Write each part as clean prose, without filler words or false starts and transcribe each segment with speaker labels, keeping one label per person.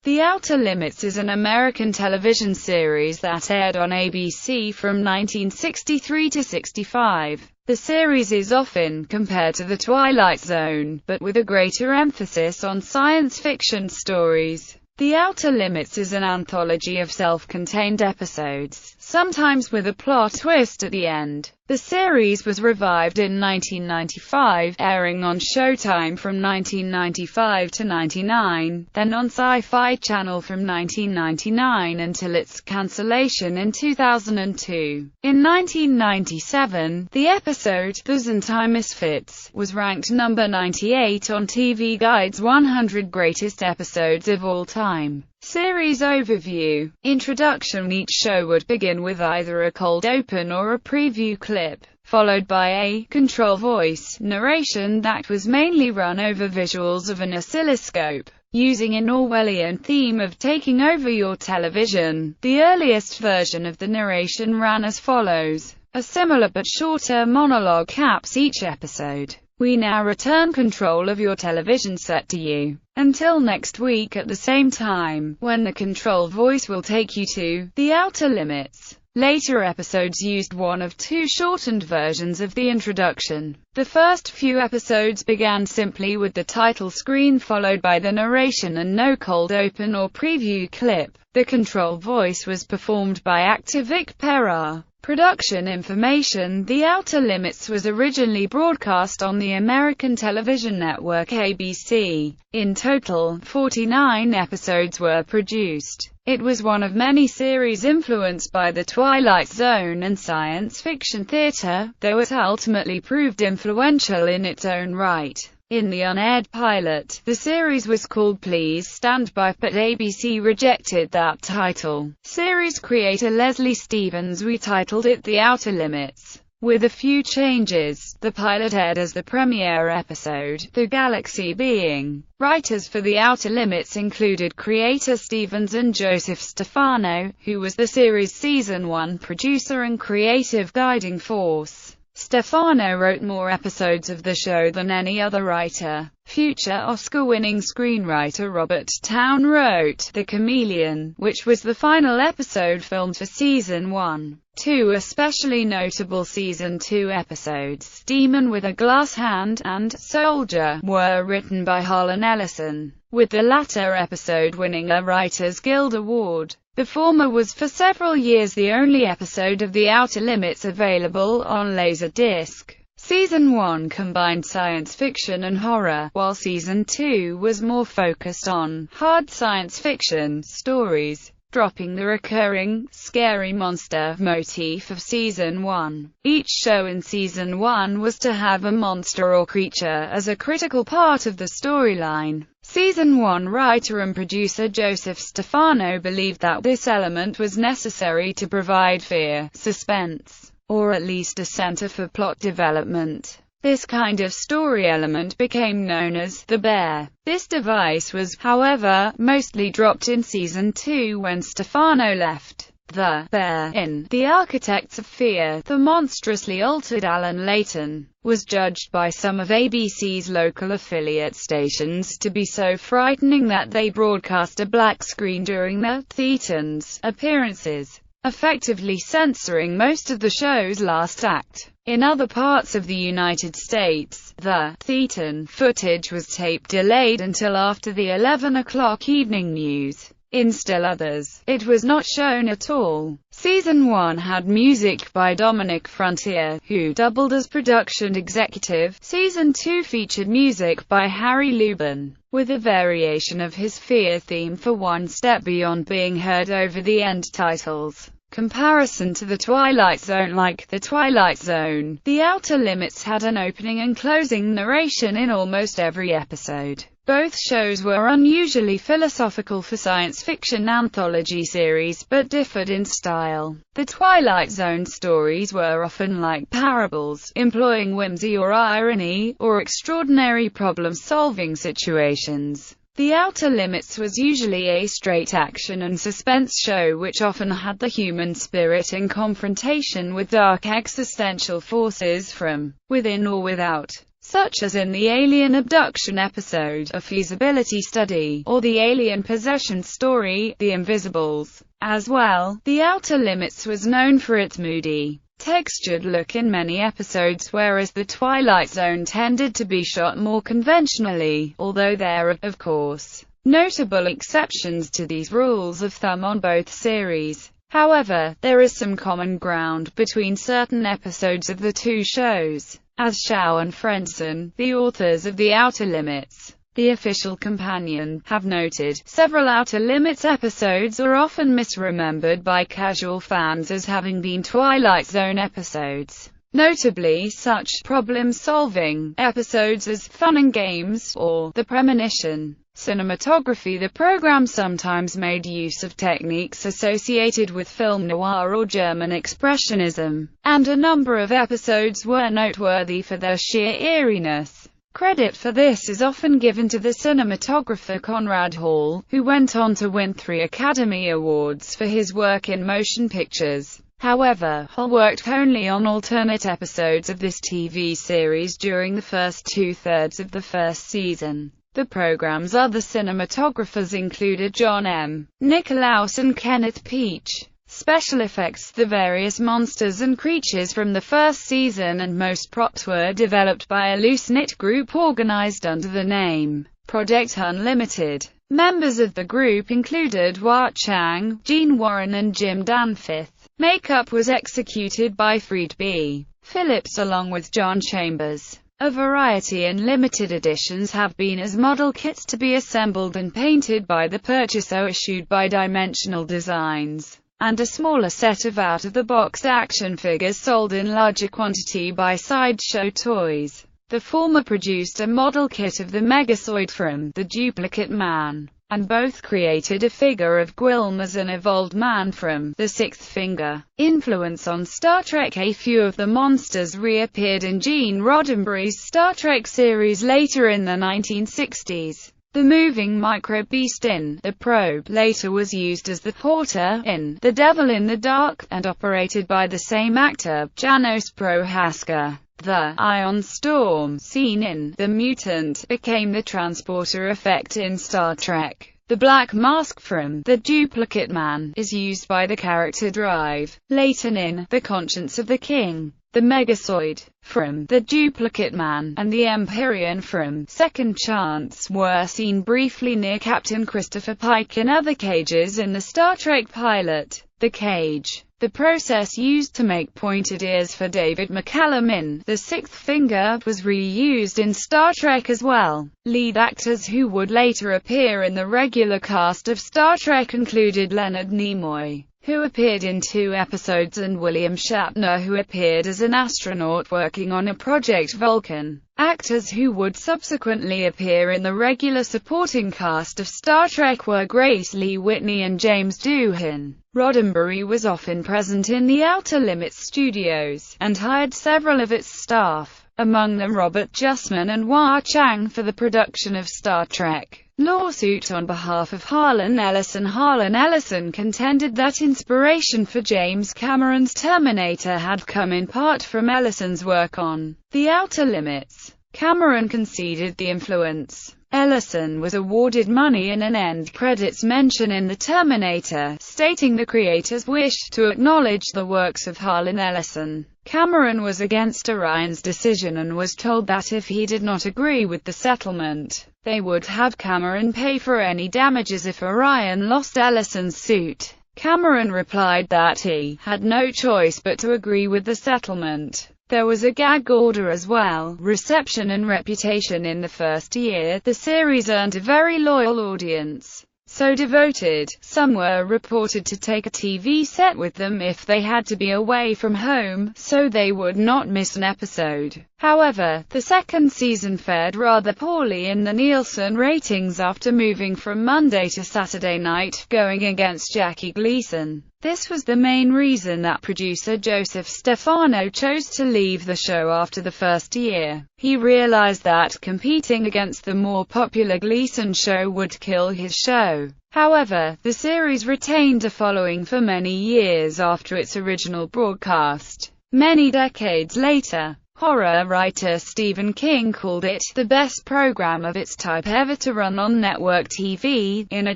Speaker 1: The Outer Limits is an American television series that aired on ABC from 1963 to 65. The series is often compared to The Twilight Zone, but with a greater emphasis on science fiction stories. The Outer Limits is an anthology of self-contained episodes, sometimes with a plot twist at the end. The series was revived in 1995, airing on Showtime from 1995 to 99, then on Sci-Fi Channel from 1999 until its cancellation in 2002. In 1997, the episode, The Zentai Misfits, was ranked number 98 on TV Guide's 100 Greatest Episodes of All Time. Series overview. Introduction. Each show would begin with either a cold open or a preview clip, followed by a control voice narration that was mainly run over visuals of an oscilloscope, using an Orwellian theme of taking over your television. The earliest version of the narration ran as follows. A similar but shorter monologue caps each episode. We now return control of your television set to you. Until next week at the same time, when the control voice will take you to the Outer Limits. Later episodes used one of two shortened versions of the introduction. The first few episodes began simply with the title screen followed by the narration and no cold open or preview clip. The control voice was performed by actor Vic Perra. Production information. The Outer Limits was originally broadcast on the American television network ABC. In total, 49 episodes were produced. It was one of many series influenced by The Twilight Zone and science fiction theater, though it ultimately proved influential in its own right. In the unaired pilot, the series was called Please Stand By, but ABC rejected that title. Series creator Leslie Stevens retitled it The Outer Limits, with a few changes. The pilot aired as the premiere episode, The Galaxy Being. Writers for The Outer Limits included creator Stevens and Joseph Stefano, who was the series' Season 1 producer and creative guiding force. Stefano wrote more episodes of the show than any other writer. Future Oscar-winning screenwriter Robert Towne wrote The Chameleon, which was the final episode filmed for Season 1. Two especially notable Season 2 episodes, Demon with a Glass Hand and Soldier, were written by Harlan Ellison, with the latter episode winning a Writers Guild Award. The former was for several years the only episode of The Outer Limits available on Laserdisc. Season 1 combined science fiction and horror, while Season 2 was more focused on hard science fiction stories, dropping the recurring, scary monster motif of Season 1. Each show in Season 1 was to have a monster or creature as a critical part of the storyline. Season 1 writer and producer Joseph Stefano believed that this element was necessary to provide fear, suspense, or at least a center for plot development. This kind of story element became known as the bear. This device was, however, mostly dropped in Season 2 when Stefano left. The bear in The Architects of Fear, the monstrously altered Alan Layton, was judged by some of ABC's local affiliate stations to be so frightening that they broadcast a black screen during the Thetans' appearances, effectively censoring most of the show's last act. In other parts of the United States, the Thetan footage was tape delayed until after the 11 o'clock evening news. In still others, it was not shown at all. Season 1 had music by Dominic Frontier, who doubled as production executive. Season 2 featured music by Harry Lubin, with a variation of his Fear theme for One Step Beyond being heard over the end titles. Comparison to The Twilight Zone. Like The Twilight Zone, The Outer Limits had an opening and closing narration in almost every episode. Both shows were unusually philosophical for science fiction anthology series, but differed in style. The Twilight Zone stories were often like parables, employing whimsy or irony, or extraordinary problem-solving situations. The Outer Limits was usually a straight action and suspense show which often had the human spirit in confrontation with dark existential forces from within or without. such as in the alien abduction episode, A Feasibility Study, or the alien possession story, The Invisibles. As well, The Outer Limits was known for its moody, textured look in many episodes, whereas The Twilight Zone tended to be shot more conventionally, although there are, of course, notable exceptions to these rules of thumb on both series. However, there is some common ground between certain episodes of the two shows. As Shaw and Frenson, the authors of The Outer Limits, the official companion, have noted, several Outer Limits episodes are often misremembered by casual fans as having been Twilight Zone episodes. Notably, such problem-solving episodes as Fun and Games or The Premonition. Cinematography. The program sometimes made use of techniques associated with film noir or German expressionism, and a number of episodes were noteworthy for their sheer eeriness. Credit for this is often given to the cinematographer Conrad Hall, who went on to win 3 Academy Awards for his work in motion pictures. However, Hall worked only on alternate episodes of this TV series during the first 2/3 of the first season. The program's other cinematographers included John M. Nicklaus and Kenneth Peach. Special effects. The various monsters and creatures from the first season and most props were developed by a loose-knit group organized under the name Project Unlimited. Members of the group included Hua Chang, Gene Warren and Jim Danforth. Makeup was executed by Freed B. Phillips along with John Chambers. A variety and limited editions have been as model kits to be assembled and painted by the purchaser issued by Dimensional Designs, and a smaller set of out-of-the-box action figures sold in larger quantity by Sideshow Toys. The former produced a model kit of the Megazoid from The Duplicate Man, and both created a figure of Gwilm as an evolved man from The Sixth Finger. Influence on Star Trek. A few of the monsters reappeared in Gene Roddenberry's Star Trek series later in the 1960s. The moving micro-beast in The Probe later was used as the Porter in The Devil in the Dark, and operated by the same actor, Janos Prohaska. The ion storm scene in The Mutant became the transporter effect in Star Trek. The black mask from The Duplicate Man is used by the character Drive. Layton in The Conscience of the King. The Megazoid from The Duplicate Man and the Empyrean from Second Chance were seen briefly near Captain Christopher Pike in other cages in the Star Trek pilot, The Cage. The process used to make pointed ears for David McCallum in The Sixth Finger was reused in Star Trek as well. Lead actors who would later appear in the regular cast of Star Trek included Leonard Nimoy, who appeared in 2 episodes, and William Shatner, who appeared as an astronaut working on a Project Vulcan. Actors who would subsequently appear in the regular supporting cast of Star Trek were Grace Lee Whitney and James Doohan. Roddenberry was often present in the Outer Limits studios, and hired several of its staff, among them Robert Justman and Hua Chang, for the production of Star Trek. Lawsuit on behalf of Harlan Ellison. Harlan Ellison contended that inspiration for James Cameron's Terminator had come in part from Ellison's work on The Outer Limits. Cameron conceded the influence. Ellison was awarded money and an end credits mention in The Terminator, stating the creator's wish to acknowledge the works of Harlan Ellison. Cameron was against Orion's decision and was told that if he did not agree with the settlement, they would have Cameron pay for any damages if Orion lost Ellison's suit. Cameron replied that he had no choice but to agree with the settlement. There was a gag order as well. Reception and reputation. In the first year, the series earned a very loyal audience. So devoted, some were reported to take a TV set with them if they had to be away from home, so they would not miss an episode. However, the second season fared rather poorly in the Nielsen ratings after moving from Monday to Saturday night, going against Jackie Gleason. This was the main reason that producer Joseph Stefano chose to leave the show after the first year. He realized that competing against the more popular Gleason show would kill his show. However, the series retained a following for many years after its original broadcast. Many decades later, Horror writer Stephen King called it the best program of its type ever to run on network TV, in a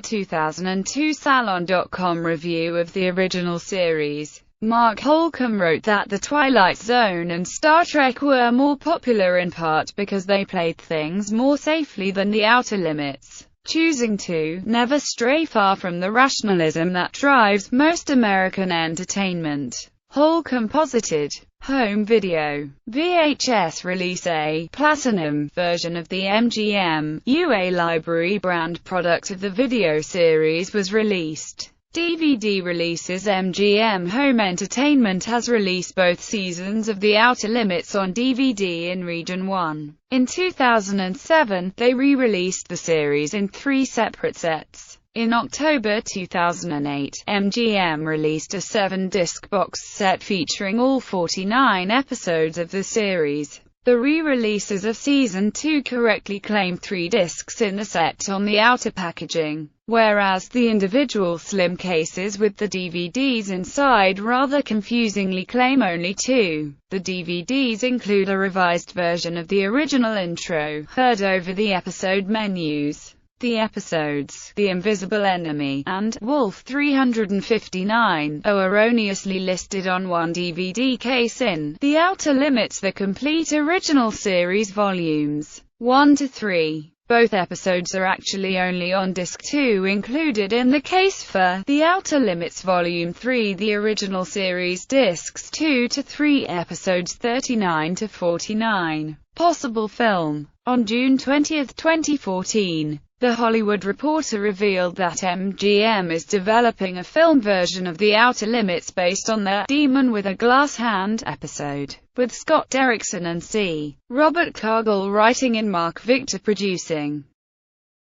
Speaker 1: 2002 Salon.com review of the original series. Mark Holcomb wrote that The Twilight Zone and Star Trek were more popular in part because they played things more safely than The Outer Limits, choosing to never stray far from the rationalism that drives most American entertainment. Holcomb posited home video VHS release. A platinum version of the MGM UA Library brand product of the video series was released. DVD releases. MGM Home Entertainment has released both seasons of The Outer Limits on DVD in Region 1. In 2007, they re-released the series in 3 separate sets. In October 2008, MGM released a 7-disc box set featuring all 49 episodes of the series. The re-releases of Season 2 correctly claim 3 discs in the set on the outer packaging, whereas the individual slim cases with the DVDs inside rather confusingly claim only 2. The DVDs include a revised version of the original intro, heard over the episode menus. The episodes, The Invisible Enemy, and Wolf 359, are erroneously listed on one DVD case in The Outer Limits: The Complete Original Series Volumes 1 to 3. Both episodes are actually only on Disc 2 included in the case for The Outer Limits Volume 3. The original series Discs 2 to 3, episodes 39 to 49. Possible film. On June 20, 2014, The Hollywood Reporter revealed that MGM is developing a film version of The Outer Limits based on the Demon with a Glass Hand episode, with Scott Derrickson and C. Robert Cargill writing and Mark Victor producing.